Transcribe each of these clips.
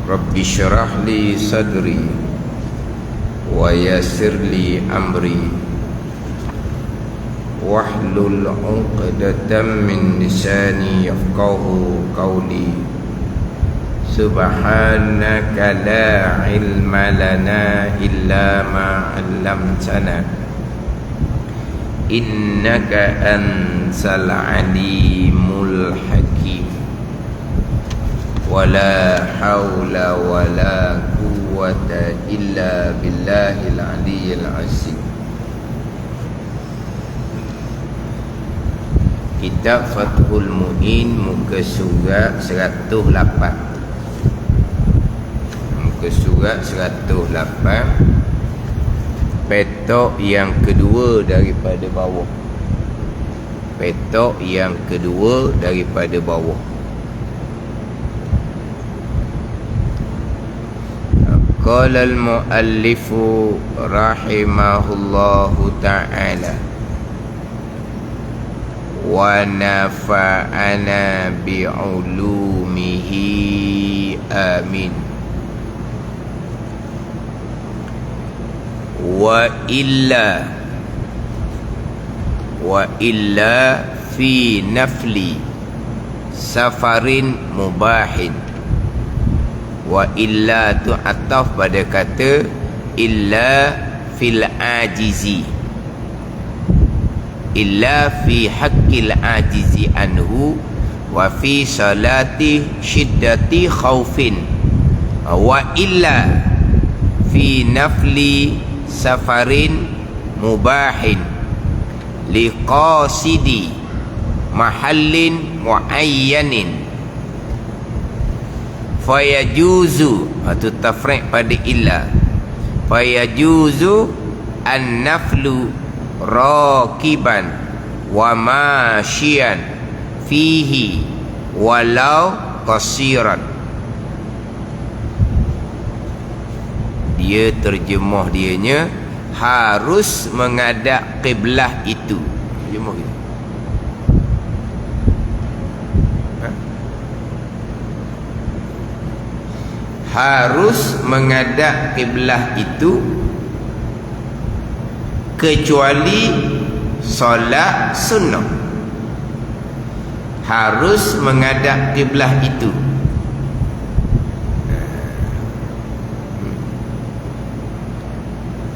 Rabbi syrah li sadri wa yassir li amri wahlul 'uqdatam min lisani yafqahu qawli. Subhanaka la ilma lana illa ma 'allamtana innaka antal alimul hakim. Wala haula wala quwwata illa billahil aliyyil azim. Kitab Fathul Mu'in, muka surat 108. Muka surat 108, petok yang kedua daripada bawah. Petok yang kedua daripada bawah. Qala al-muallifu rahimahullahu ta'ala wa nafa'ana bi'ulumihi amin. Wa illa fi nafli safarin mubahin. Wa illa tu ataf pada kata illa fil ajizi, illa fi haqqil ajizi anhu wa fi salati syiddati khaufin. Wa illa fi nafli safarin mubahin liqasidi mahallin muayyanin fayajuzu, atau tafriq pada illa, fayajuzu an-naflu rakiban wa masyian fihi walau qasiran. Dia terjemah dianya harus menghadap kiblah itu. Terjemah gitu. Harus menghadap kiblah itu kecuali solat sunnah. Harus menghadap kiblah itu.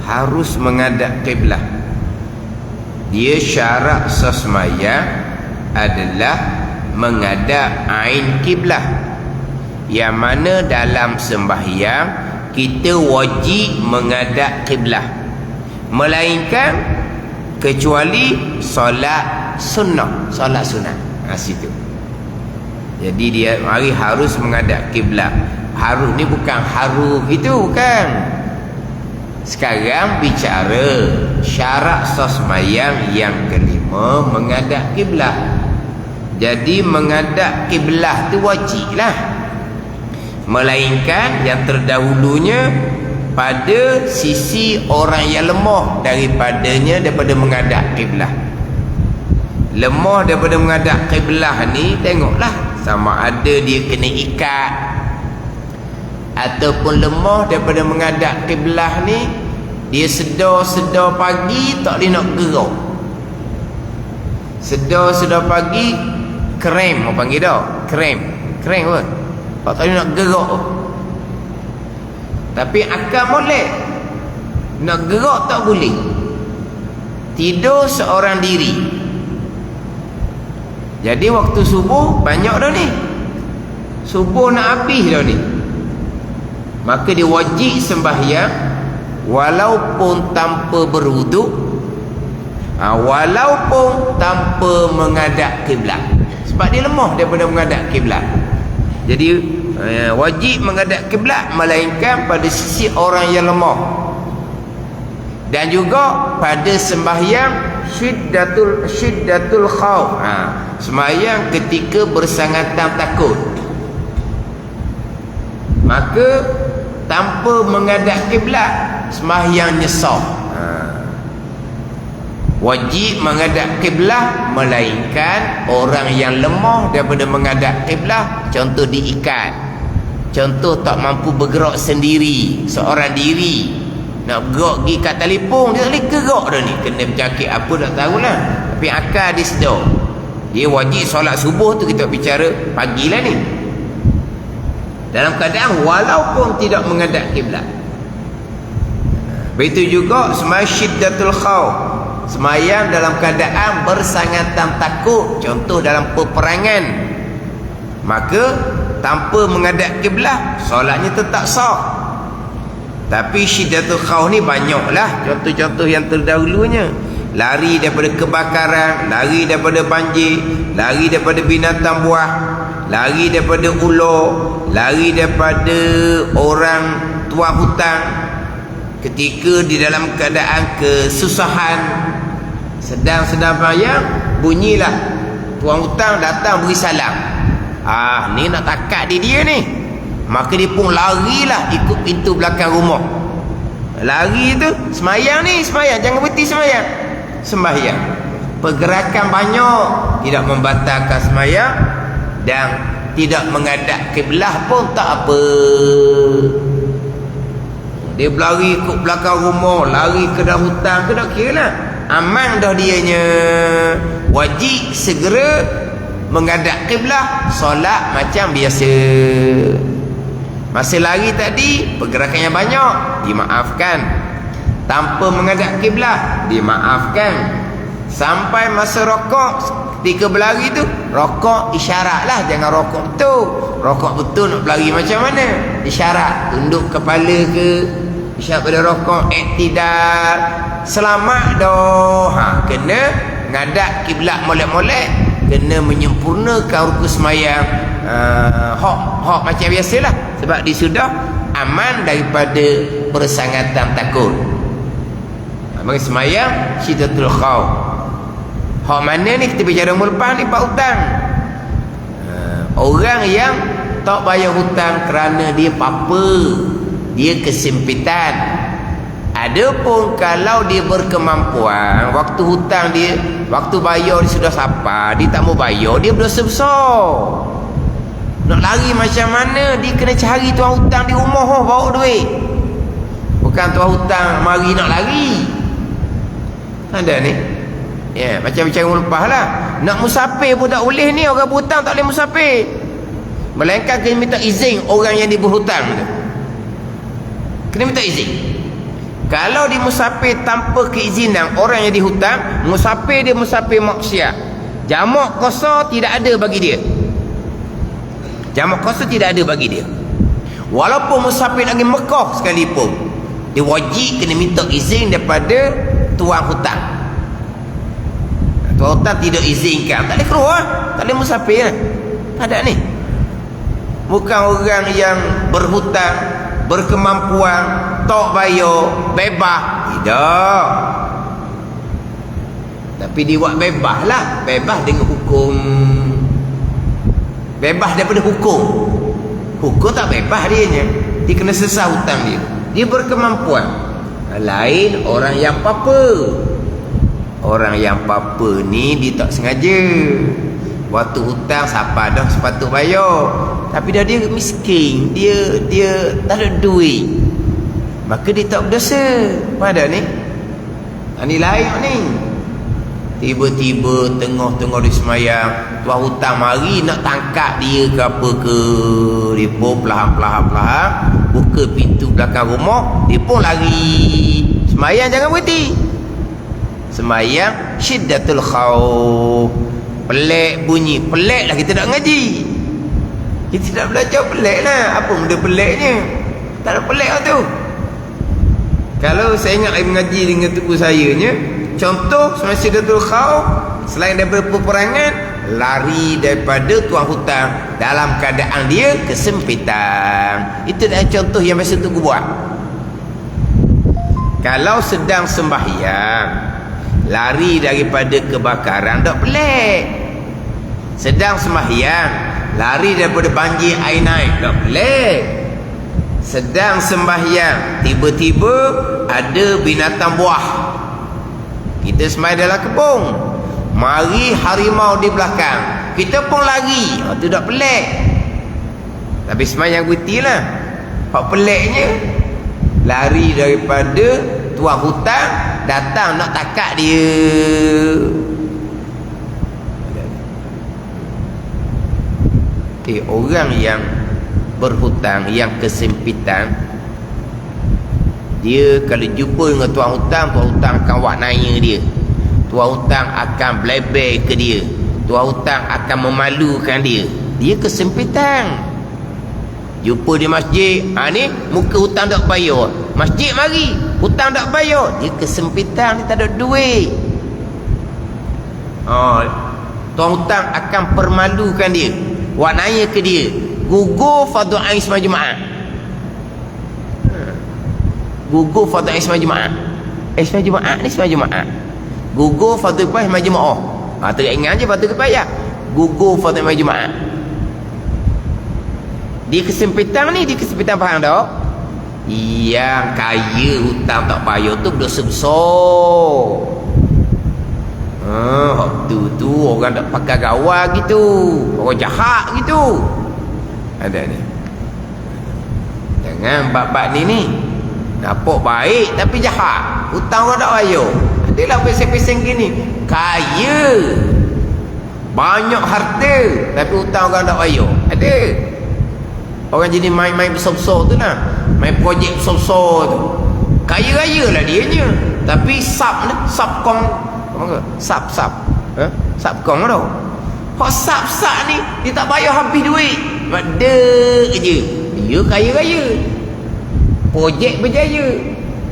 Harus menghadap kiblah. Dia syarat sesembahyang adalah menghadap ain kiblah, yang mana dalam sembahyang kita wajib menghadap kiblah, melainkan kecuali solat sunnah, solat sunat. Situ. Jadi dia mari harus menghadap kiblah. Harus ni bukan haruf itu, bukan. Sekarang bicara syarat sembahyang yang kelima, menghadap kiblah. Jadi menghadap kiblah tu wajiblah, melainkan yang terdahulunya pada sisi orang yang lemah daripadanya daripada menghadap kiblah. Lemah daripada menghadap kiblah ni, tengoklah sama ada dia kena ikat, ataupun lemah daripada menghadap kiblah ni dia sedar pagi tak boleh nak gerak. Sedar pagi krem, apa panggil dah? Krem apa? Tak boleh nak gerak. Tapi akal boleh, nak gerak tak boleh. Tidur seorang diri. Jadi waktu subuh banyak dah ni, subuh nak habis dah ni, maka dia wajib sembahyang walaupun tanpa berwuduk, walaupun tanpa menghadap kiblat, sebab dia lemah daripada menghadap kiblat. Jadi wajib menghadap kiblat, melainkan pada sisi orang yang lemah, dan juga pada sembahyang syiddatul khauf, sembahyang ketika bersangatan takut, maka tanpa menghadap kiblat sembahyang nyesal. Wajib menghadap kiblat, melainkan orang yang lemah daripada menghadap kiblat, contoh diikat, Contoh, tak mampu bergerak sendiri, seorang diri, nak gerak pergi kat telefon, dia tak boleh gerak dah ni, kena bercakap apa tak tahulah, tapi akal dia sedar. Dia wajib solat subuh tu, kita bicara pagilah ni, dalam keadaan walaupun tidak menghadap kiblat. Begitu juga sembahyang syiddatul khauf, sembahyang dalam keadaan bersangatan takut, contoh dalam peperangan, maka tanpa menghadap kiblat solatnya tetap sah. Tapi syiddatul khauf ni banyaklah contoh-contoh yang terdahulunya. Lari daripada kebakaran, lari daripada banjir, lari daripada binatang buah, lari daripada ular, lari daripada orang tuan hutang. Ketika di dalam keadaan kesusahan, sedang bayang, bunyilah tuan hutang datang beri salam. Ni nak takat dia ni, maka dia pun larilah ikut pintu belakang rumah. Lari tu semayang ni, semayang, jangan berhenti semayang, sembahyang. Pergerakan banyak, tidak membatalkan semayang, dan tidak menghadap kiblat pun tak apa. Dia berlari ikut belakang rumah, lari ke dalam hutan ke, tak kira lah, aman dah dianya. Wajib segera menghadap kiblat, solat macam biasa. Masa lari tadi pergerakannya banyak, dimaafkan. Tanpa menghadap kiblat, dimaafkan. Sampai masa rokok, ketika berlari tu, rokok isyaratlah, jangan rokok betul. Rokok betul nak berlari macam mana? Isyarat, tunduk kepala ke, isyarat pada rokok, iktidal, selamat dah. Kena ngadap kiblat molek-molek, kena menyempurnakan rukun semayang. Hak macam biasalah, sebab dia sudah aman daripada persangatan takut. Bagi semayang syiddatul khauf. Hak mana ni kita bicara lepas ni, pak hutang. Orang yang tak bayar hutang kerana dia apa, dia kesempitan. Adapun kalau dia berkemampuan, waktu hutang dia, waktu bayar dia sudah sampai, dia tak mau bayar, dia berdosa besar. Nak lari macam mana, dia kena cari tuan hutang di rumah bawa duit. Bukan tuan hutang mari nak lari. Ada ni, ya, macam bicara lepas lah. Nak musafir pun tak boleh ni, orang berhutang tak boleh musafir, melainkan kena minta izin orang yang dia berhutang tu. Kena minta izin. Kalau dia musafir tanpa keizinan orang yang dihutang, musafir dia musafir maksiat, jamak qasar tidak ada bagi dia. Jamak qasar tidak ada bagi dia. Walaupun musafir pergi Mekah sekalipun, dia wajib kena minta izin daripada tuan hutang. Tuan hutang tidak izinkan, tak boleh keluar, tak boleh musafir. Ada ni. Bukan orang yang berhutang, berkemampuan, tak bayar, bebas. Tidak. Tapi dia buat bebas lah, bebas dengan hukum, bebas daripada hukum. Hukum tak bebas dia, dia kena sesah hutang dia. Dia berkemampuan. Lain orang yang apa. Orang yang apa ni dia tak sengaja. Waktu hutang siapa dah sepatut bayar, tapi dah dia miskin, dia tak ada duit, maka dia tak berdosa. Pada ni, ni lain ni. Tiba-tiba tengah-tengah dia semayang, tuan hutang mari nak tangkap dia ke apa ke, dia pun perlahan-perlahan buka pintu belakang rumah, dia pun lari. Semayang jangan berhenti. Semayang syiddatul khauf. Pelik bunyi, pelik lah kita nak ngaji. Kita nak belajar pelik lah. Apa benda peliknya? Tak ada pelik lah tu. Kalau saya ingat saya mengaji dengan tubuh saya nya, contoh semasa syiddatul khauf, selain daripada peperangan, lari daripada tuan hutang dalam keadaan dia kesempitan. Itu adalah contoh yang biasa tu buat. Kalau sedang sembahyang, lari daripada kebakaran, tak pelik. Sedang sembahyang, lari daripada banjir air naik, tak pelik. Sedang sembahyang, tiba-tiba ada binatang buah, kita sembahyang dalam kebun, mari harimau di belakang, kita pun lari, itu tak pelik. Tapi semayang kuiti lah. Hak peliknya, lari daripada tuan hutang, datang nak takak dia. Orang yang berhutang, yang kesempitan, dia kalau jumpa dengan tuan hutang akan wak nanya dia. Tuan hutang akan belebel ke dia. Tuan hutang akan memalukan dia. Dia kesempitan. Jumpa di masjid, ni muka hutang tak bayar. Masjid mari, hutang tak bayar. Dia kesempitan, dia tak ada duit. Tuan hutang akan permalukan dia. Wak nanya ke dia, gugur fardu ain sembahyang Jumaat. Gugur fardu ain sembahyang Jumaat. Sembahyang Jumaat ni sembahyang Jumaat. Gugur fardu kifayah sembahyang Jumaat. Teringat je fardu kifayah. Gugur fardu sembahyang Jumaat. Dia kesempitan ni, dia kesempitan faham tak? Yang kaya hutang tak bayar tu berdosa besar. Tu orang tak pakai gawar gitu, orang jahat gitu. Ada ni. Jangan bab-bab ni nampak baik tapi jahat. Hutang orang tak bayar. Adalah pesen-pesen gini, kaya, banyak harta tapi hutang orang tak bayar. Ada. Orang jadi main-main besar-besar tu lah, main projek besar-besar tu. Kaya-kaya lah dianya, tapi subkong, sub subkong tau. Hak sub ni dia tak bayar habis duit, ada je dia kaya-kaya, projek berjaya,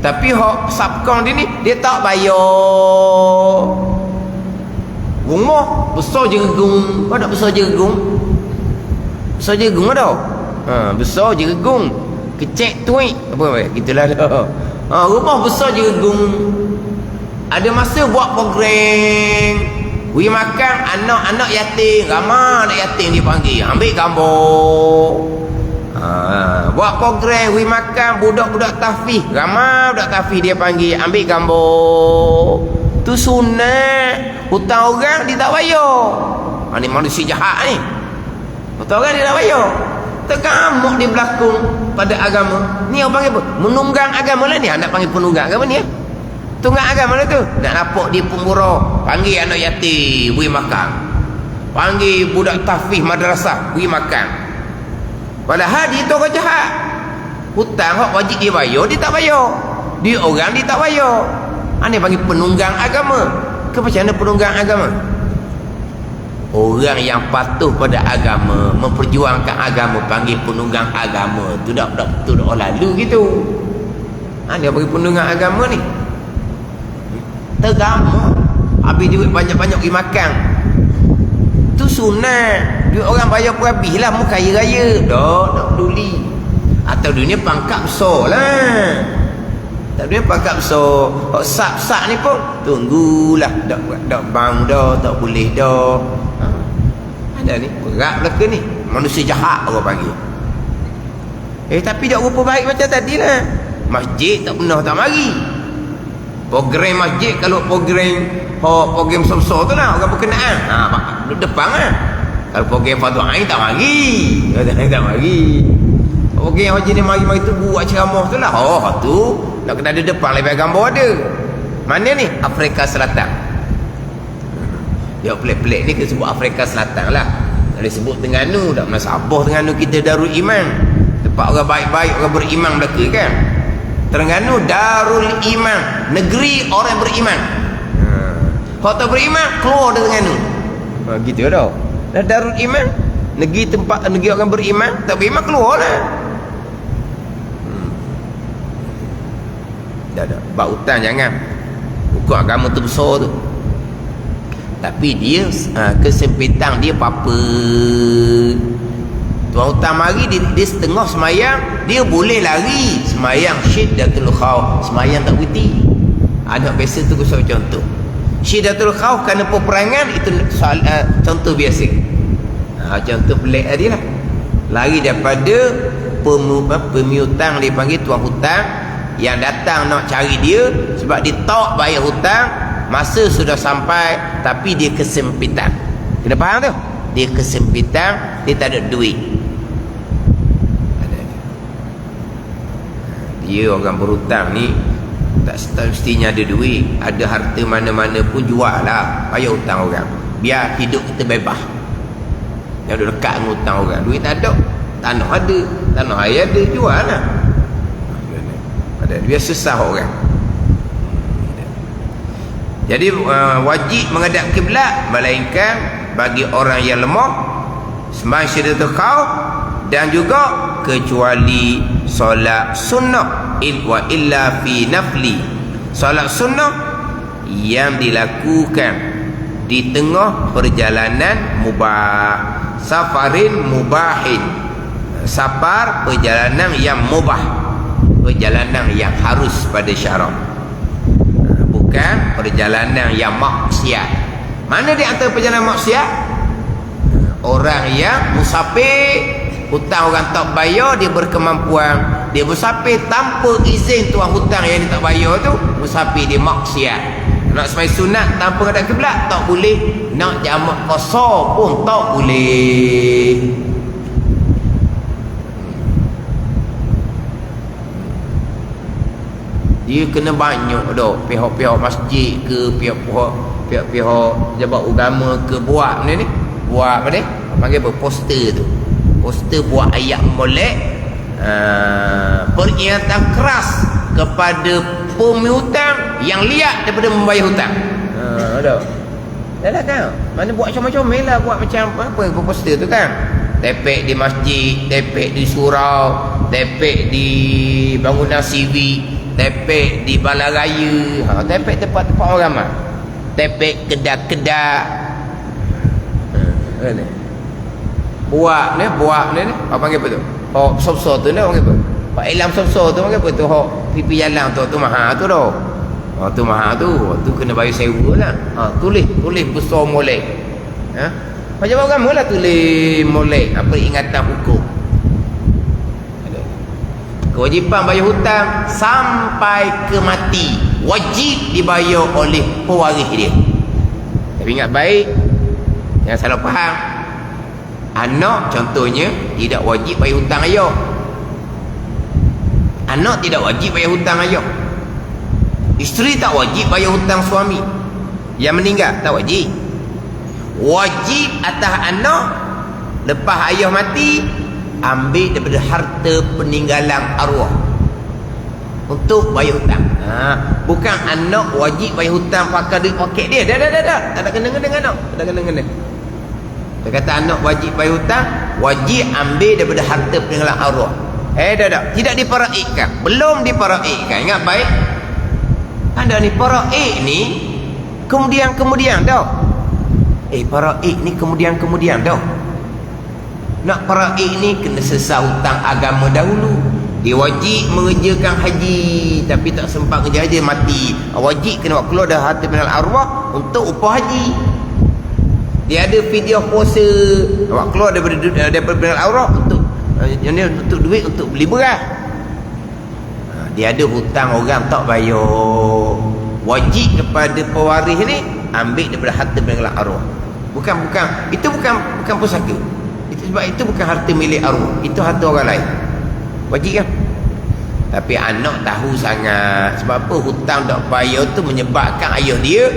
tapi hak subkong dia ni dia tak bayar. Rumah besar je gegung, kau tak besar je gegung, besar je gegung tau. Besar je gegung, kecek tuik apa gitulah dah. Rumah besar je gegung. Ada masa buat program we makan anak-anak yatim, ramai anak yatim dia panggil, ambil gambar. Buat program we makan budak-budak tahfiz, ramai budak tahfiz dia panggil, ambil gambar. Tu sunat. Hutang orang dia tak bayar. Ni manusia jahat ni. Hutang orang dia tak bayar. Tergamuk dia berlakon pada agama. Ni orang panggil apa? Menunggang agama lah ni. Nak panggil penunggang agama ni. Tunggang agama lah tu. Nak nampak dia pemurah. Panggil anak yatim, beri makan. Panggil budak tahfiz madrasah, beri makan. Padahal dia tu orang jahat. Hutang hak wajib dia bayar, dia tak bayar. Dia orang dia tak bayar. Ni panggil penunggang agama. Ke macam mana penunggang agama? Orang yang patuh pada agama, memperjuangkan agama, panggil penunggang agama. Tu dah betul dah lalu gitu. Dia bagi penunggang agama ni. Tergamuk. Habis duit banyak-banyak pergi makan. Tu sunat. Duit orang bayar pun habis lah. Mu kaya raya. Tak peduli. Atau dunia pangkat besar lah. Tak dunia pangkat besar. Sak-sak ni pun tunggulah. Tak bang dah. Tak boleh dah. Ada ni. Berat belaka ni. Manusia jahat orang panggil. Tapi tak rupa baik macam tadi lah. Masjid tak pernah tak mari. Program masjid, kalau program besar-besar tu lah, orang berkenaan, duduk depan lah. Kalau program fardu ain tak mari. Tak mari. Program haji ni mari-mari tu buat ceramah tu lah. Tu nak kena ada depan, lebih gambar ada. Mana ni? Afrika Selatan. Dia pelik-pelik ni kita sebut Afrika Selatan lah. Kalau sebut Terengganu, tak pernah Sabah Terengganu kita Darul Iman. Tempat orang baik-baik, orang beriman belaka kan. Terengganu Darul Iman, negeri orang beriman. Kalau tak beriman, keluar dari Terengganu. Gitu dah. Darul Iman, negeri orang beriman. Tak beriman, keluar lah. Dah. Bak hutang jangan. Hukum agama tu besar tu. Tapi dia kesempitan dia apa-apa. Tuan hutang mari dia setengah semayang, dia boleh lari semayang syiddatul khauf, semayang tak putih. Ada biasa tu saya contoh. Syiddatul khauf kerana peperangan itu contoh biasa. Contoh pelik tadi lah. Lari daripada pemiutang, dia panggil tuan hutang yang datang nak cari dia sebab dia tak bayar hutang, masa sudah sampai tapi dia kesempitan. Kena faham tu? Dia kesempitan, dia tak ada duit. dia orang berhutang ni tak semestinya ada duit, ada harta mana-mana pun jual lah, payah hutang orang, biar hidup kita bebas. Yang duduk dekat dengan hutang orang, duit tak ada, tanah ada, tanah air ada, jual lah. Biar susah orang. Jadi wajib menghadap kiblat melainkan bagi orang yang lemah, sembahyang syahadatul khauf, dan juga kecuali solat sunnah wa illa fi nafli. Solat sunnah yang dilakukan di tengah perjalanan mubah, safarin mubahin, safar perjalanan yang mubah, perjalanan yang harus pada syarak, bukan perjalanan yang maksiat. Mana di antara perjalanan maksiat? Orang yang musafir, hutang orang tak bayar, dia berkemampuan, dia musafir tanpa izin tuan hutang yang dia tak bayar tu, musafir dia maksiat. Nak sembahyang sunat tanpa menghadap kiblat tak boleh, nak jamak qasar pun tak boleh. Dia kena banyak dah pihak-pihak masjid ke, pihak-pihak jabat agama ke buat ni buat apa ni, panggil apa, poster tu, poster buat ayat molek, peringatan keras kepada pemihutang yang liat daripada membayar hutang. Ada dah kan, mana buat macam-macam lah, buat macam apa poster tu kan, tepek di masjid, tepek di surau, tepek di bangunan sivik, tepek di balai raya, tepek tempat-tempat orang ramai, tepek kedai-kedai. Buat ni apa panggil apa tu, sop-sop tu ni panggil apa, pak ilam sop-sop tu panggil apa tu, pipi jalan tu mahal tu dah. Tu mahal tu kena bayar sewa lah. Tulis besar molek. Macam agama lah tulis molek, apa ingatan hukum. Kewajipan bayar hutang sampai ke mati, wajib dibayar oleh pewaris dia. Tapi ingat baik, jangan salah faham. Anak contohnya tidak wajib bayar hutang ayah. Anak tidak wajib bayar hutang ayah. Isteri tak wajib bayar hutang suami yang meninggal, tak wajib. Wajib atas anak lepas ayah mati, ambil daripada harta peninggalan arwah untuk bayar hutang. Bukan anak wajib bayar hutang pakai duit poket dia. Dah. Tak ada kena-kena dengan anak. Tak ada kena-kena. Dia kata anak wajib bayar hutang, wajib ambil daripada harta peninggalan arwah. Dah. Tidak diparaikkan. Belum diparaikkan. Ingat baik. Ada ni paraik ni kemudian dah. Paraik ni kemudian dah. Nak paraik ni kena selesai hutang agama dahulu. Dia wajib mengerjakan haji tapi tak sempat kerja haji, mati. Wajib kena buat keluar dah harta peninggalan arwah untuk upah haji. Dia ada fidyah puasa, buat keluar daripada peninggalan arwah untuk yang ni, untuk duit untuk beli beras. Dia ada hutang orang tak bayar, wajib kepada pewaris ni ambil daripada harta peninggalan arwah. Bukan itu bukan pusaka. Sebab itu bukan harta milik arwah, itu harta orang lain. Wajib kan? Tapi anak tahu sangat. Sebab apa? Hutang tak bayar tu menyebabkan ayah dia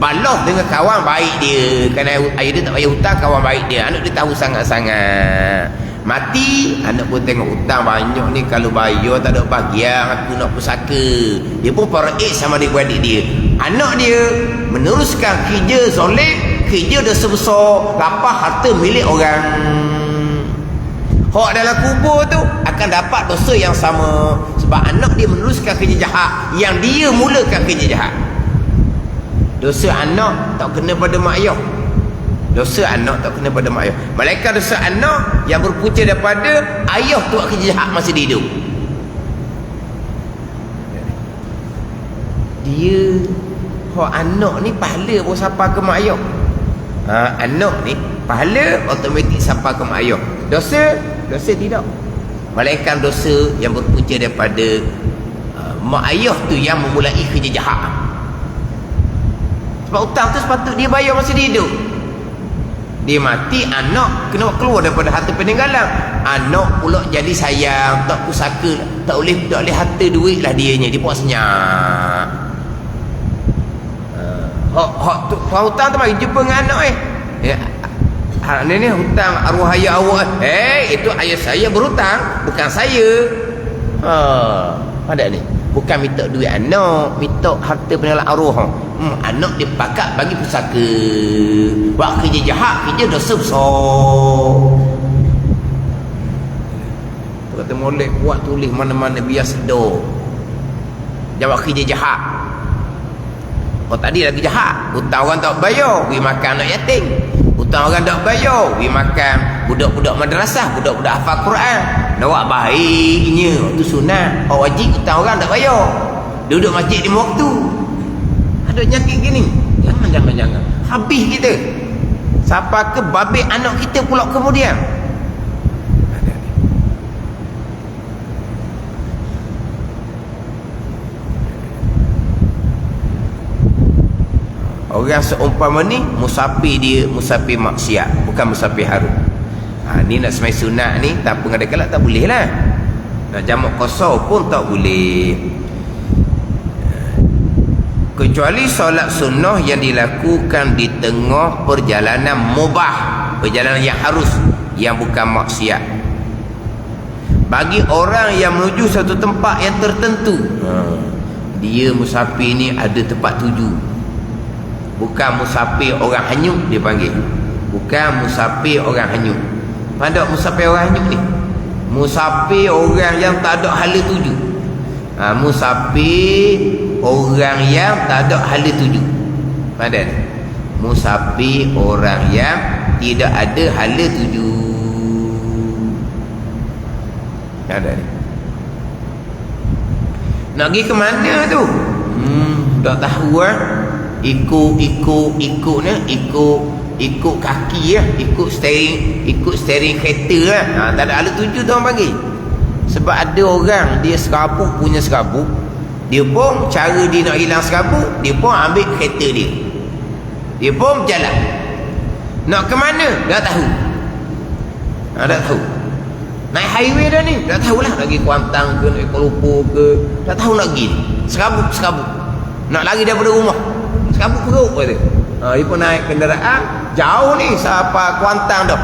balas dengan kawan baik dia. Kerana ayah dia tak bayar hutang, kawan baik dia. Anak dia tahu sangat-sangat. Mati, anak pun tengok hutang banyak ni, kalau bayar tak ada bahagian, aku nak pusaka. Dia pun paraik sama adik-beradik dia. Anak dia meneruskan kerja zalim, kerja dosa besar, lapar harta milik orang. Hak dalam kubur tu akan dapat dosa yang sama. Sebab anak dia meneruskan kerja jahat yang dia mulakan kerja jahat. Dosa anak tak kena pada mak ayah. Dosa anak tak kena pada mak ayah. Malaikat dosa anak yang berpunca daripada ayah tu buat kerja jahat masa dia hidup. Dia hak anak ni pahala pun sampai ke mak ayah. Anak ni pahala automatik sampai ke mak ayah. Dosa tidak. Melainkan dosa yang berpunca daripada mak ayah tu yang memulai kerja jahat. Sebab hutang tu sepatut dia bayar masa dia hidup. Dia mati, anak kena keluar daripada harta peninggalan. Anak pula jadi sayang, tak pusaka, tak boleh harta duit lah dianya, dia buat senyap. Hutang tu mari jumpa dengan anak ya. Ni hutang arwah ayah awak. Itu ayah saya berhutang, bukan saya. Ada ni. Bukan minta duit anak, minta harta peninggalan arwah. Anak dia pakat bagi pusaka. Buat kerja jahat, kerja dosa besar. Tu kata molek buat tulis mana-mana biar sedar. Jawab kerja jahat. Tadi lagi jahat. Hutang orang tak bayar, pergi makan anak yatim. Hutang orang tak bayar, pergi makan budak-budak madrasah, budak-budak hafal Quran. Nak baiknya, tu sunat. Wajib hutang orang tak bayar. Duduk masjid 5 waktu. Ada nyakit gini. Jangan. Habis kita. Siapa ke babik anak kita pula kemudian. Orang seumpama ni musafir, dia musafir maksiat, bukan musafir harum. Ni nak semai sunat ni tanpa ngadakan tak boleh lah. Nak jamak qasar pun tak boleh. Kecuali solat sunnah yang dilakukan di tengah perjalanan mubah, perjalanan yang harus, yang bukan maksiat. Bagi orang yang menuju satu tempat yang tertentu, dia musafir ni ada tempat tuju. Bukan musafir orang hanyut dia panggil. Bukan musafir orang hanyut. Mana musafir orang hanyut ni? Musafir orang yang tak ada hala tuju. Musafir orang yang tak ada hala tuju. Mana? Musafir orang yang tidak ada hala tuju. Ada ni. Nak pergi ke mana tu? Tak tahu ikut kaki ikut steering kereta tak ada alat tuju tu orang panggil. Sebab ada orang dia serabut, punya serabut, dia pun cara dia nak hilang serabut, dia pun ambil kereta dia pun berjalan. Nak ke mana tak tahu. Tak tahu. Naik highway dah ni, tak tahulah nak pergi Kuantan ke, nak Kuala Lumpur ke, tak tahu nak pergi. Serabut nak lari daripada rumah, serabut perut kata. Dia pun naik kenderaan jauh ni sampai Kuantan dah.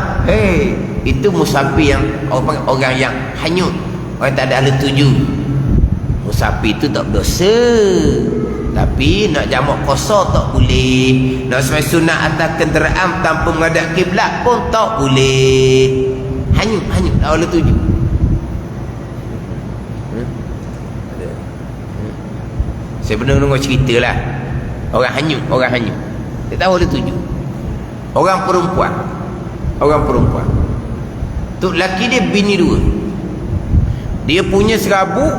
Itu musafir yang orang yang hanyut, orang tak ada hala tuju. Musafir itu tak berdosa. Tapi nak jamak qasar tak boleh. Nak semai sunat atas kenderaan tanpa menghadap kiblat pun tak boleh. Hanyut tak boleh tuju. Saya pernah dengar cerita lah, orang hanyut dia tahu boleh tuju. Orang perempuan tu lelaki dia bini 2. Dia punya serabut,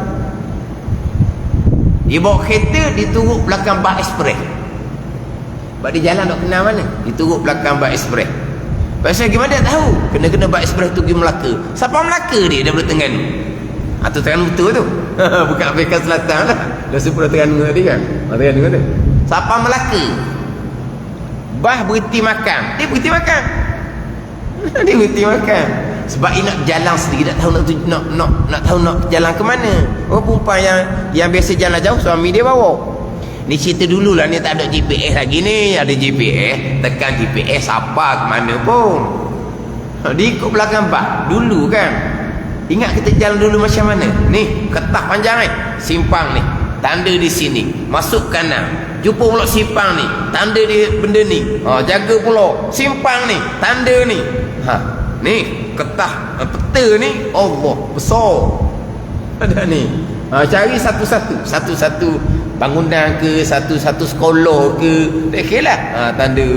dia bawa kereta, dia turut belakang bak ekspres. Sebab dia jalan tak kenal mana, dia turut belakang bak ekspres. Pasal gimana dia tahu? Kena bak ekspres tu pergi Melaka. Siapa Melaka dia daripada Terengganu? Atau Terengganu betul tu. Bukan Afrika Selatan lah. Dah sepuluh Terengganu tadi kan. Terengganu tu. Siapa Melaka? Bah berhenti makan. Dia berhenti makan. Sebab dia nak jalan sendiri, tak tahu nak tahu nak jalan ke mana. Perempuan yang biasa jalan jauh, suami dia bawa. Ni cerita dulu lah, ni tak ada GPS lagi ni. Ada GPS, tekan GPS apa ke mana pun. Dia ikut belakang bak dulu kan. Ingat kita jalan dulu macam mana? Ni ketah panjang simpang ni, tanda di sini, masuk kanan, jumpa pula simpang ni, tanda di benda ni, jaga pula simpang ni, tanda ni. Ni ketah peta ni, Allah besar ada ni. Cari satu-satu bangunan ke, satu-satu sekolah ke, tak kira lah. Tanda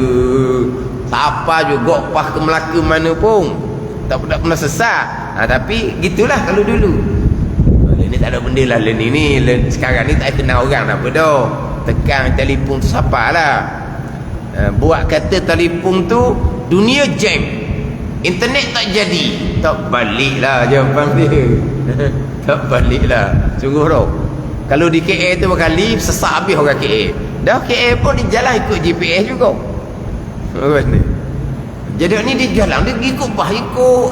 siapa juga pas ke Melaka mana pun tak pernah sesat. Tapi gitulah kalau dulu. Ni tak ada benda lah. Ni sekarang ni tak kenal orang apa dah. Tekan telefon tu siapa lah. Buat kata telefon tu dunia jam, internet tak jadi, tak balik lah jawapan dia. Tak balik lah, sungguh roh. Kalau di KL tu berkali sesak habis orang KL. Dah KL pun di jalan ikut GPS juga. Ni Jadi ni dia jalan, dia ikut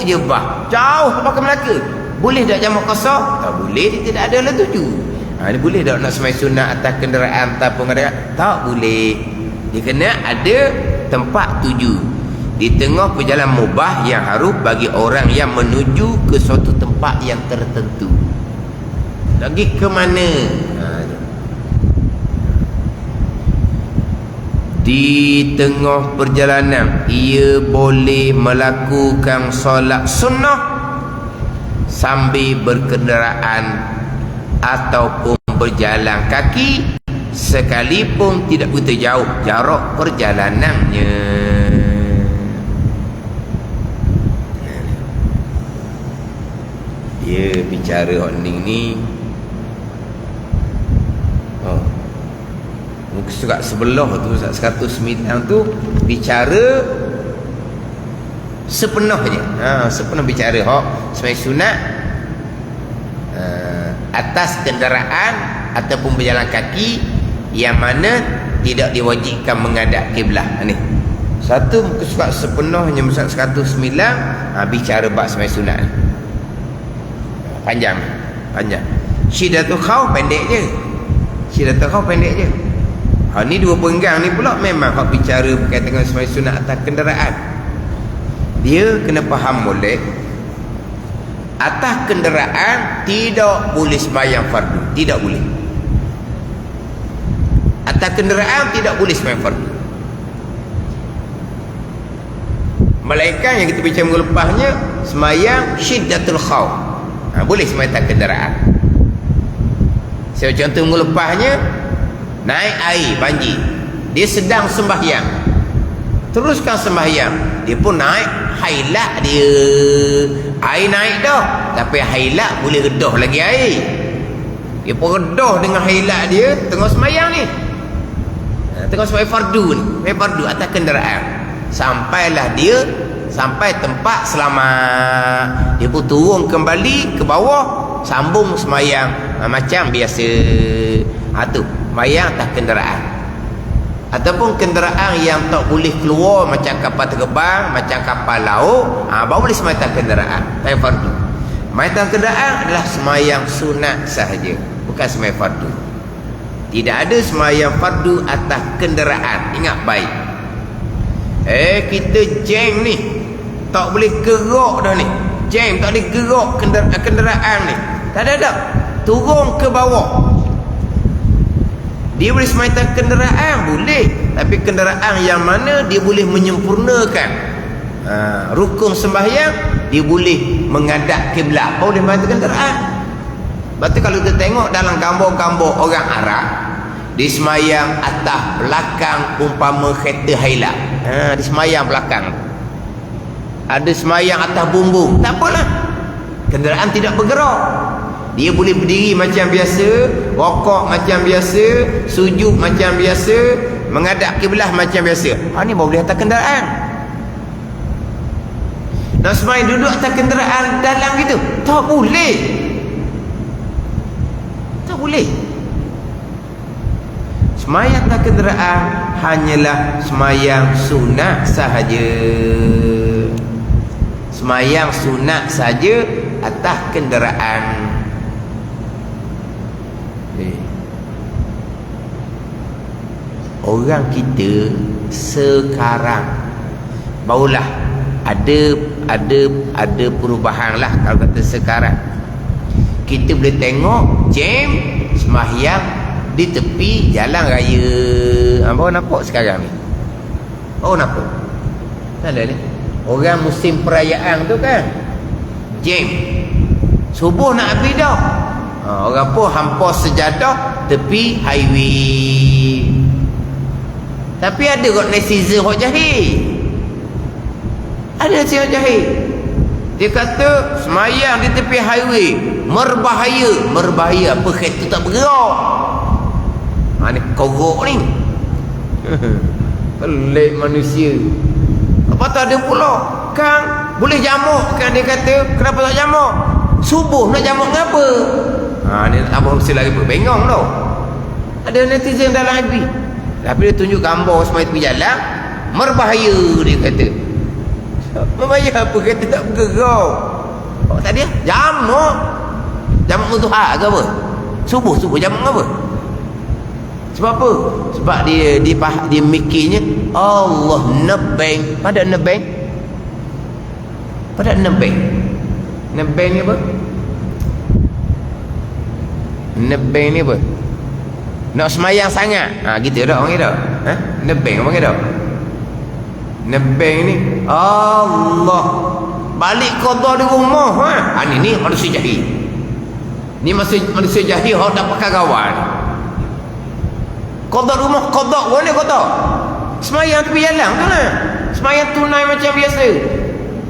je bah. Jauh sampai ke Melaka. Boleh tak jamak qasar? Tak boleh, dia tidak ada lah tuju. Dia boleh tak nak semai sunat atas kenderaan ataupun kenderaan? Tak boleh. Dia kena ada tempat tuju. Di tengah perjalanan mubah yang harus bagi orang yang menuju ke suatu tempat yang tertentu. Lagi ke mana? Di tengah perjalanan ia boleh melakukan solat sunnah sambil berkenderaan ataupun berjalan kaki sekalipun tidak begitu jauh jarak perjalanannya. Dia bicara orang ni surat sebelah tu, surat 109 tu bicara sepenuhnya. Sepenuh bicara hak semai sunat atas kenderaan ataupun berjalan kaki yang mana tidak diwajibkan menghadap kiblat. Ni satu muka surat sepenuhnya surat 109 bicara bab semai sunat. Panjang. Syidatul khauf pendek je. Ni dua penggang ni pula memang hak bicara berkaitan dengan semai sunat atas kenderaan. Dia kena faham boleh atas kenderaan tidak boleh sembahyang fardu, tidak boleh. Atas kenderaan tidak boleh sembahyang fardu. Melainkan yang kita bincang minggu lepasnya sembahyang syiddatul khauf. Boleh sembahyang atas kenderaan. Saya contoh minggu lepasnya naik air banjir, dia sedang sembahyang, teruskan sembahyang, dia pun naik hailat dia, air naik dah tapi hailat boleh redah lagi air, dia pun redah dengan hailat dia tengah sembahyang ni, tengah sembahyang fardu ni, fardu atas kenderaan, sampailah dia sampai tempat selamat, dia pun turun kembali ke bawah sambung sembahyang macam biasa. Tu sembahyang atas kenderaan. Ataupun kenderaan yang tak boleh keluar macam kapal terbang, macam kapal laut, baru boleh sembahyang atas kenderaan, tak fardu. Sembahyang atas kenderaan adalah sembahyang sunat sahaja, bukan sembahyang fardu. Tidak ada sembahyang fardu atas kenderaan. Ingat baik. Kita jam ni tak boleh gerak dah ni. Jam tak boleh gerak kenderaan ni. Tak ada dah. Turun ke bawah. Dia boleh semaitan kenderaan, boleh. Tapi kenderaan yang mana dia boleh menyempurnakan rukun sembahyang, dia boleh menghadap kiblat, boleh semaitan kenderaan. Lepas tu kalau kita tengok dalam gambar-gambar orang Arab, dia sembahyang atas belakang umpama kereta hailat, dia sembahyang belakang. Ada sembahyang atas bumbung, tak apalah, kenderaan tidak bergerak. Dia boleh berdiri macam biasa, rokok macam biasa, sujud macam biasa, menghadap kiblat macam biasa. Ni baru boleh atas kenderaan. Nak sembahyang duduk atas kenderaan dalam gitu, tak boleh. Tak boleh. Sembahyang atas kenderaan hanyalah sembahyang sunat sahaja. Sembahyang sunat saja atas kenderaan. Orang kita sekarang barulah ada perubahan lah. Kalau kata sekarang kita boleh tengok jam sembahyang di tepi jalan raya. Baru nampak sekarang ni, baru nampak. Tak ada ni orang musim perayaan tu kan, jam subuh nak habis dah, orang pun hampa sejadah tepi highway. Tapi ada kot netizen hok jahil. Ada netizen jahil. Dia kata semayang di tepi highway merbahaya. Merbahaya apa? Kereta tak bergerak. Ni korok ni. Pelik manusia. Apa tu ada pula Kang boleh jamuk kan, dia kata. Kenapa tak jamuk? Subuh nak jamuk ngapa? Ni abang mesti lagi berbengong tau. Ada netizen dalam hati. Tapi dia tunjuk gambar semua tepi jalan merbahaya, dia kata. Membayar apa kata tak bergerak? Oh tadi jamak. Jamak duha ke apa? Subuh jamak apa? Sebab apa? Sebab dia mikirnya Allah nebeng. Pada nebeng? Pada nebeng. Nebeng ni apa? Nebeng ni apa? Nak semayang sangat. Gitu dah orang kata. Nebeng apa kata? Nebeng ni Allah balik qada di rumah. Ni manusia jahil. Ni manusia jahil hok tak pakai kawan. Qada rumah, qada mana qada? Semayang tepi jalan tu lah. Semayang tunai macam biasa.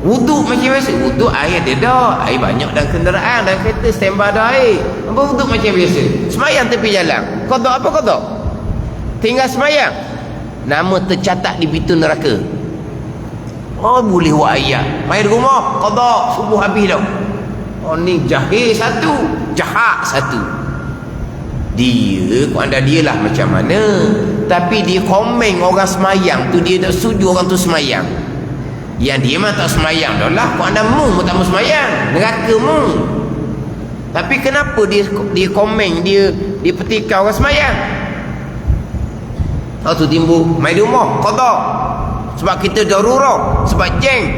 Wuduk macam biasa. Wuduk air dia dah. Air banyak dalam kenderaan, dalam kereta standby dah air. Apa wuduk macam biasa? Semayang tepi jalan. Qada apa qada? Tinggal semayang. Nama tercatat di pintu neraka. Oh boleh buat ayat. Main rumah, qada subuh habis dah. Oh ni jahil satu, jahat satu. Dia lah macam mana. Tapi dia komen orang semayang tu, dia tak setuju orang tu semayang. Yang dia memang tak semayang dah lah. Kau anda mu tak mau semayang, neraka mu. Tapi kenapa dia komen, dia petikai orang semayang? Tu timbul main rumah, qada. Sebab kita darurah, sebab jeng.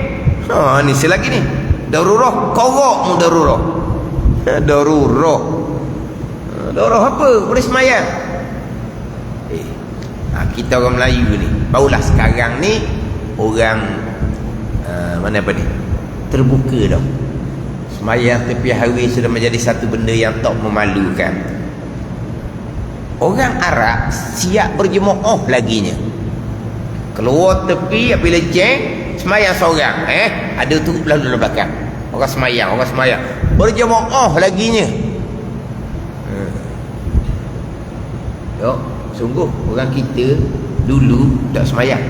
Ni selagi ni darurah, korok mu darurah. Darurah apa? Boleh semayang. Kita orang Melayu ni barulah sekarang ni orang mana apa ni terbuka dah. Semayang tepi highway sudah menjadi satu benda yang tak memalukan. Orang Arab siap berjemaah laginya. Keluar tepi apabila jeng semayang seorang. Ada tu lalu belakang. Orang semayang berjemaah laginya. Sungguh orang kita dulu tak semayang.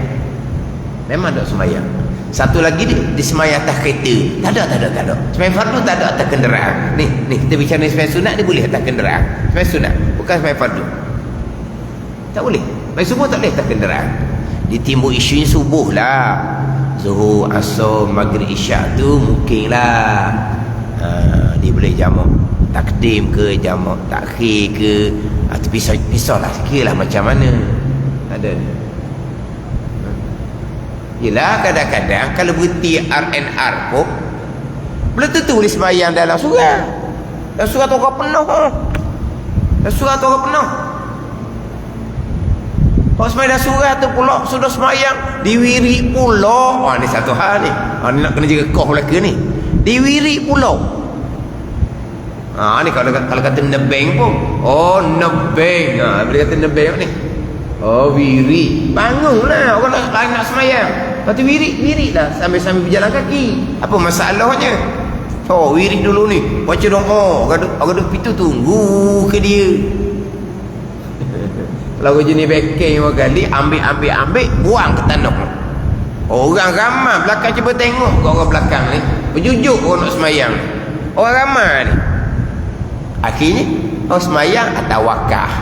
Memang tak semayang. Satu lagi dia semayang atas kereta. Tak ada. Semayang fardu tak ada atas kenderaan. Ni kita bicara semayang sunat, dia boleh atas kenderaan. Semayang sunat, bukan semayang fardu. Tak boleh. Semayang subuh tak boleh atas kenderaan. Ditimbul isunya subuh lah. Zuhur, asar, maghrib, isyak tu mungkin lah. Dia boleh jamak takdim ke, jamak takhir ke, atau pisau lah sikit lah macam mana. Ada. Yelah kadang-kadang kalau berhenti RNR pun belum tentu boleh sembahyang dalam surau. Dalam surau tu orang penuh. Kalau sembahyang dalam surau tu pula sudah sembahyang diwirik pula. Ni satu hal ni. Ni nak kena jaga koh belaka ni. Diwirik pula. Ni kalau kata nebeng pun. Nebeng. Bila kata nebeng ni. Wirik. Bangunlah orang lain nak semayang. Lepas tu wirik lah sambil berjalan kaki. Apa masalahnya? Wirik dulu ni. Baca doa. Orang duduk pintu tunggu ke dia. Kalau jenis backing kali ambil buang ke tanah. Orang ramai belakang cuba tengok orang belakang ni. Berjujuk orang nak semayang. Orang ramai ni. Akhirnya orang semayang atas wakah.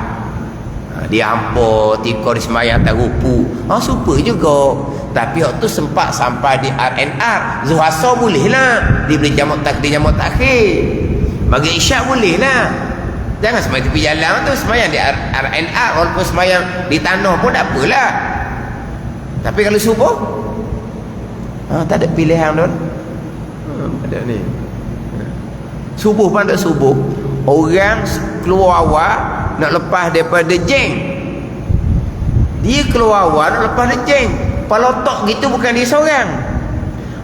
Dia hampa tikar di semayang atas rupu. Super juga. Tapi waktu tu sempat sampai di RNR. Zuhur asar boleh lah. Dia boleh jamak takhir. Maghrib isyak boleh lah. Jangan semayang tepi jalan tu. Semayang di RNR. Walaupun semayang di tanah pun tak apalah. Tapi kalau subuh tak ada pilihan tu. Ada ni. Subuh pun ada subuh. Orang keluar awal nak lepas daripada jeng. Dia keluar awal nak lepas daripada jeng. Kepala otak gitu bukan dia seorang.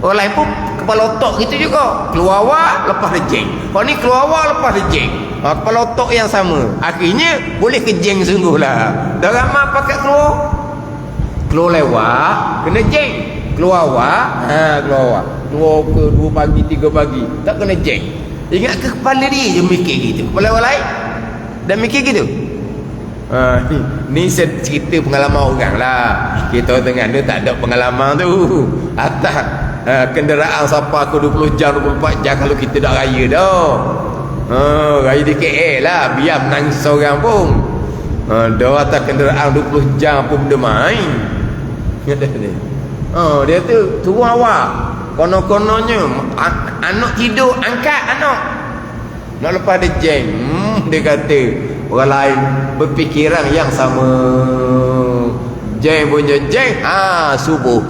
Orang lain pun kepala otak gitu juga. Keluar awal lepas daripada jeng. Kalau ni keluar awal lepas daripada jeng. Kepala otak yang sama. Akhirnya boleh ke jeng sungguh lah. Dah ramai pakai keluar lewat kena jeng. Keluar awal keluar ke 2 pagi 3 pagi tak kena jeng. Ingat ke kepala dia je mikir gitu. Kepala orang lain dah mikir gitu. Ni saya cerita pengalaman orang lah. Kita tengah dia tak ada pengalaman tu. Atas kenderaan sampai ke 20 jam 24 jam kalau kita dah raya dah. Raya di KL lah. Biar menangis seorang pun. Dah atas kenderaan 20 jam pun benda main. Dia tu turun awal. kono-kononnya anak tidur angkat anak nak lepas dia jeng. Dia kata orang lain berfikiran yang sama. Jeng punya jeng. Subuh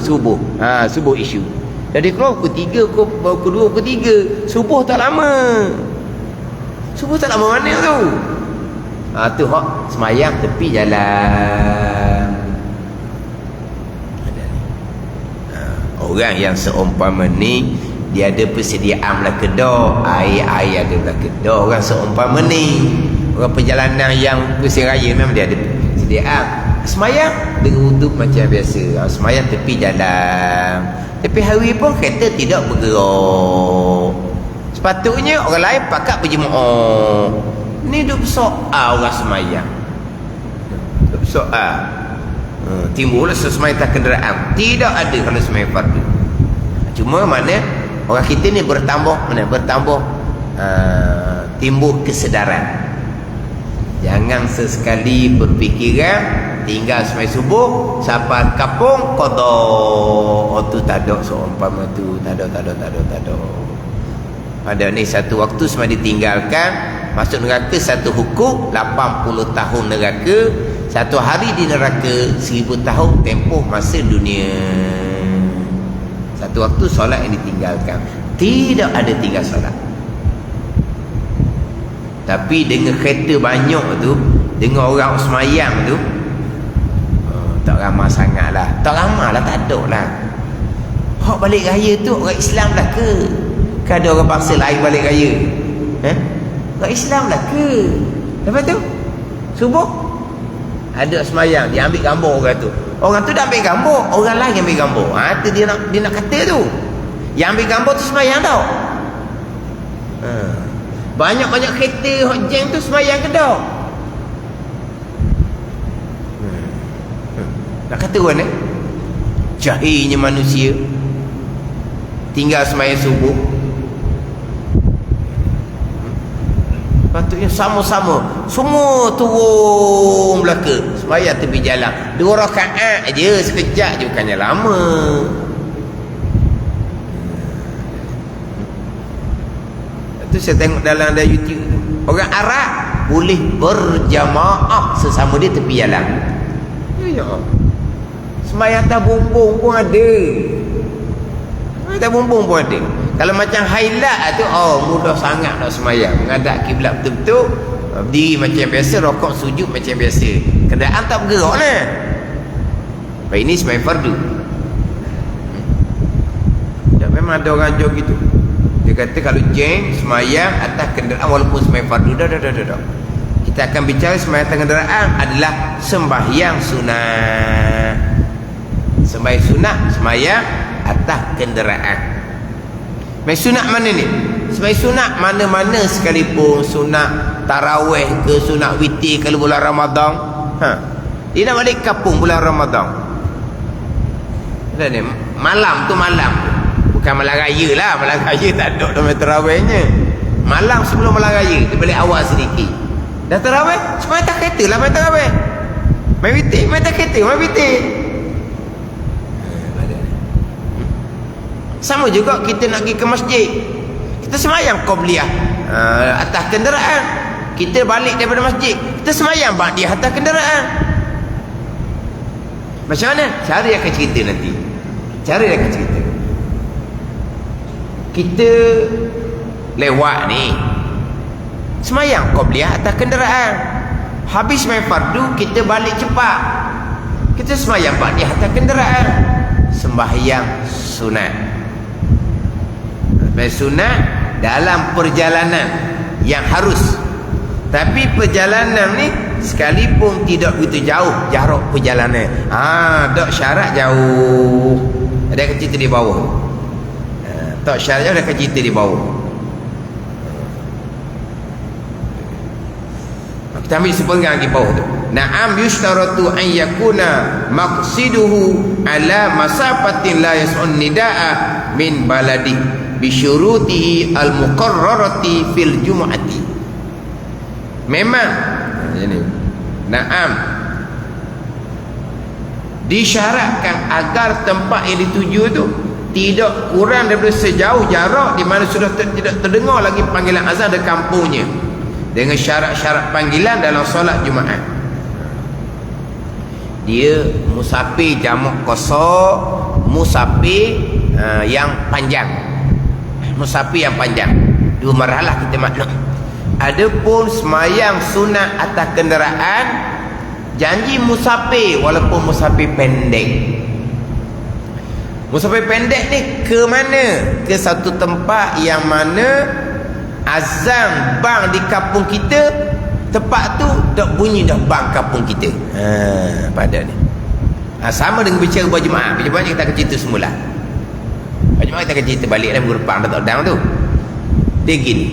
isu. Jadi kalau pukul 3, pukul 2, pukul 3, subuh tak lama. Subuh tak lama mana tu? Tu hak semayang tepi jalan. Orang yang seumpama ni, dia ada persediaan belah kedok, air ada belah kedok. Orang seumpama ni, orang perjalanan yang pusing raya memang dia ada persediaan. Semayang dengan wuduk macam biasa. Semayang tepi jalan. Tapi hari pun kereta tidak bergerak. Sepatutnya orang lain pakat berjemaah. Ni duk soal orang semayang. Duk soal. Timbullah sesemayang tak kenderaan. Tidak ada kalau semayang fardu. Cuma mana orang kita ni bertambah timbul kesedaran. Jangan sesekali berfikiran tinggal semayang subuh sampai kampung qada. Tu tak ada seumpama tu, tak ada. Pada ni satu waktu semua ditinggalkan, masuk neraka satu hukum 80 tahun neraka, satu hari di neraka 1000 tahun tempoh masa dunia. Satu waktu solat yang ditinggalkan, tidak ada tinggal solat. Tapi dengan kereta banyak tu, dengan orang semayang tu, tak ramai sangat lah. Tak ramai lah, tak ada lah. Hak balik raya tu orang Islam lah ke? Kan ada orang bangsa lain balik raya? Orang Islam lah ke? Lepas tu subuh ada semayang, dia ambil gambar orang tu. Orang tu dah ambil gambar, orang lain ambil gambar. Tu dia nak kata tu. Yang ambil gambar tu semayang tau. Banyak-banyak kereta hot jam tu semayang ke tak? Nak kata orang jahilnya manusia tinggal semayang subuh. Patutnya sama-sama semua turun belaka semayang tepi jalan 2 rakaat je, sekejap je, bukannya lama. Itu saya tengok dalam ada YouTube tu, orang Arab boleh berjamaah sesama dia tepi jalan. Ya, semayang atas bumbung pun ada. Atas bumbung pun ada. Kalau macam hailat tu, mudah sangat nak semayang, menghadap kiblat betul-betul, berdiri macam biasa, rokok sujud macam biasa, kenderaan tak bergerak lah. Baik, ini semayang fardu. Dan memang ada orang jauh gitu. Dia kata kalau jeng semayang atas kenderaan walaupun semayang fardu, dah. Kita akan bicara semayang atas kenderaan adalah sembahyang sunat. Sembahyang sunat, semayang atas kenderaan. Sembahyang sunat mana ni? Sembahyang sunat mana-mana sekalipun, sunat tarawih ke, sunat witir kalau bulan Ramadan. Dia nak balik kampung bulan Ramadan. Ni malam tu, bukan malam raya lah. Malam raya tak ada dalam tarawihnya. Malam sebelum malam raya, dia balik awal sedikit. Dah tarawih, semua tak kereta lah main tarawih. Main witir, main tak kereta, main witir. Sama juga kita nak pergi ke masjid, kita semayang qabliyah atas kenderaan. Kita balik daripada masjid, kita semayang ba'diyah atas kenderaan. Macam mana? Cara yang akan cerita nanti. Kita lewat ni, semayang qabliyah atas kenderaan. Habis semayang fardu, kita balik cepat, kita semayang ba'diyah atas kenderaan. Sembahyang sunat. Sunat dalam perjalanan yang harus. Tapi perjalanan ni sekalipun tidak begitu jauh jarak perjalanan, tak syarat jauh, ada cerita di bawah. Tak syarat jauh, ada cerita di bawah. Kita ambil sepenggang di bawah tu. Na'am yushtaratu an yakuna maqsiduhu ala masafatin la yas'un nida'a min baladi bisyurutihi al-muqarrarati fil jum'ati. Memang ini na'am disyaratkan agar tempat yang dituju tu tidak kurang daripada sejauh jarak di mana sudah tidak terdengar lagi panggilan azan dari kampungnya, dengan syarat-syarat panggilan dalam solat Jumaat. Dia musafir jamak qasar, musafir yang panjang. Musafir yang panjang, dua marhalah kita maklum. Adapun semayang sunat atas kenderaan, janji musafir walaupun musafir pendek. Musafir pendek ni ke mana? Ke satu tempat yang mana azan bang di kampung kita, tempat tu tak bunyi dah bang kampung kita. Pada ni. Sama dengan bicara berjemaah. Berjemaah kita akan cerita semula. Berjemaah kita akan cerita balik dalam minggu depan tak sedang tu. Dia gini.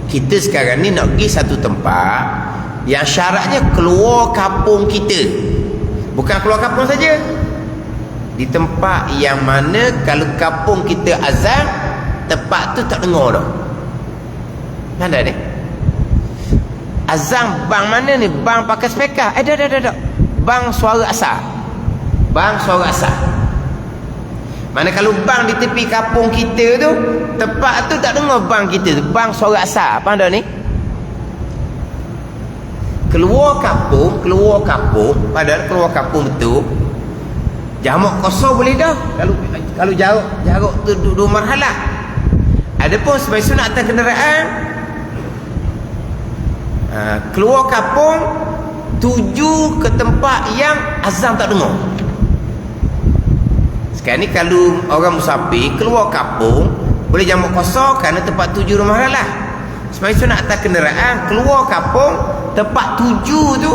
Kita sekarang ni nak pergi satu tempat yang syaratnya keluar kampung kita. Bukan keluar kampung saja. Di tempat yang mana kalau kampung kita azan, tempat tu tak dengar dah. Mana ni? Azan bang mana ni? Bang pakai speaker. Dah. Bang suara asar. Bang suara asar. Mana kalau bang di tepi kampung kita tu, tempat tu tak dengar bang kita tu. Bang suara asar. Faham dah ni? Keluar kampung, padahal keluar kampung betul. Jamak qasar boleh dah. Kalau jarak tu dua marhalah. Adapun sebagai sunat atas kenderaan, keluar kampung tuju ke tempat yang azan tak dengar. Sekarang ni kalau orang musafir keluar kampung boleh jamak qasar kerana tempat tuju dua marhalah. Sebagai sunat atas kenderaan, keluar kampung tempat tuju tu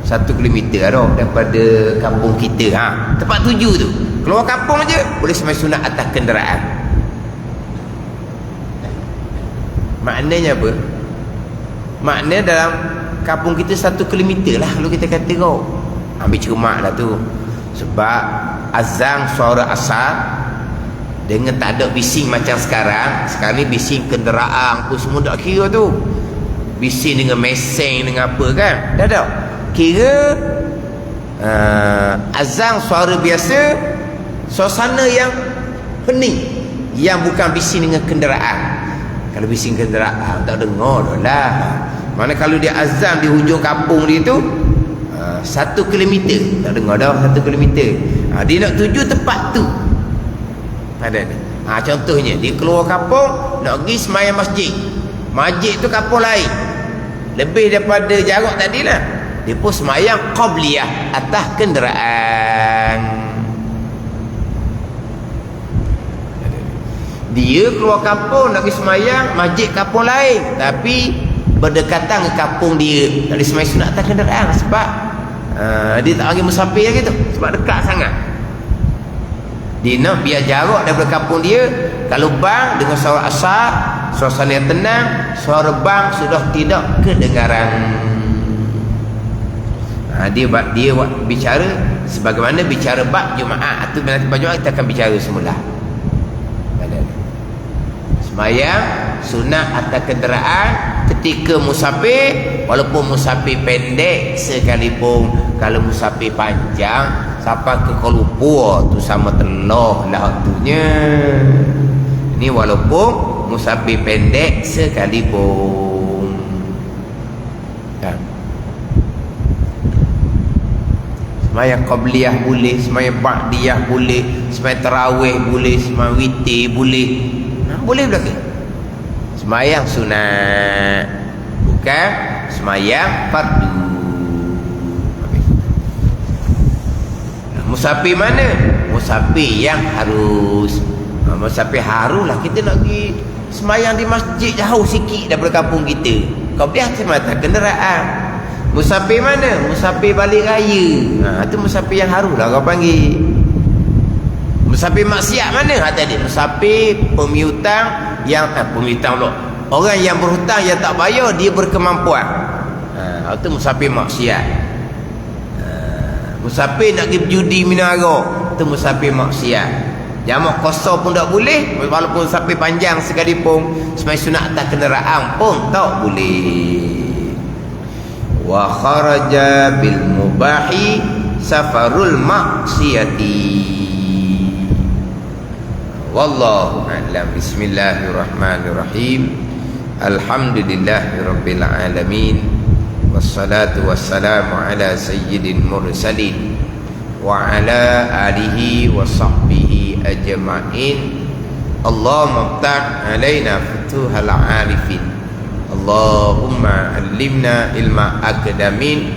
1 kilometer dah daripada kampung kita. Tempat tuju tu keluar kampung je boleh semayang sunat atas kenderaan. Maknanya apa? Maknanya dalam kampung kita 1 kilometer lah kalau kita kata kau. Ambil cermak lah tu. Sebab azan suara asar dengan tak ada bising macam sekarang. Sekarang ni bising kenderaan pun semua tak kira tu. Bising dengan meseng dengan apa kan. Dah kira azan suara biasa, suasana yang hening, yang bukan bising dengan kenderaan. Kalau bising kenderaan tak dengar dah lah. Mana kalau dia azan di hujung kampung dia tu 1 kilometer tak dengar dah. 1 kilometer dia nak tuju tempat tu. Ada ni. Contohnya dia keluar kampung nak pergi semayang masjid. Masjid tu kampung lain, lebih daripada jarak tadi lah. Dia pun semayang qabliyah atas kenderaan. Dia keluar kampung nak pergi semayang masjid kampung lain, tapi berdekatan ke kampung dia, nak semayang sunat atas kenderaan. Sebab dia tak panggil musafir gitu, sebab dekat sangat. Dia nak biar jarak daripada kampung dia. Kalau bang dengan suara asar, suasana yang tenang, suara bang sudah tidak kedengaran. Dia bicara sebagaimana bicara bab Jumaat. Atau nanti bab Jumaat kita akan bicara semula. Semayang sunat atas kenderaan ketika musafir, walaupun musafir pendek sekalipun. Kalau musafir panjang sampai ke Kuala Lumpur tu sama telah lah waktunya. Ini walaupun musafir pendek sekalipun. Semayang qabliyah boleh, semayang ba'diyah boleh, semayang tarawih boleh, semayang witir boleh. Boleh belakang. Semayang sunat, bukan semayang fardu. Musafir mana? Musafir yang harus. Musafir harus lah kita nak pergi semayang di masjid jauh sikit daripada kampung kita. Qabliyah semata kenderaan. Musafir mana? Musafir balik raya. Itu musafir yang harus lah kau panggil. Musafir maksiat mana? Tadi musafir pemiutang yang pemiutang pula. Orang yang berhutang yang tak bayar, dia berkemampuan. Itu musafir maksiat. Musafir nak pergi berjudi minum arak, itu musafir maksiat. Jamak qasar pun tak boleh, walaupun musafir panjang sekalipun. Semayang sunat atas kenderaan pun tak boleh. Wa kharaja bil mubahi safarul maksiyati. Wallahu a'lam. Bismillahirrahmanirrahim. Alhamdulillahirabbil alamin. Wassalatu wassalamu ala sayyidil mursalin wa ala alihi wa sahbihi ajma'in. Allahumma ftah alaina futuhal arifin. Allahumma allimna ilma akadamin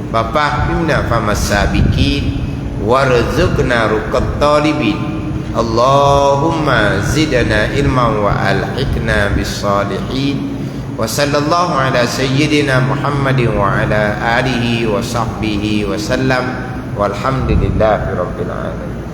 wa fahimna famas sabiqin warzuqna ruqat talibin. Allahumma zidna ilman wa alhiqna bis salihin. Wa sallallahu ala sayyidina Muhammadin wa ala alihi wa sahbihi wa sallam. Walhamdulillahi rabbil alamin.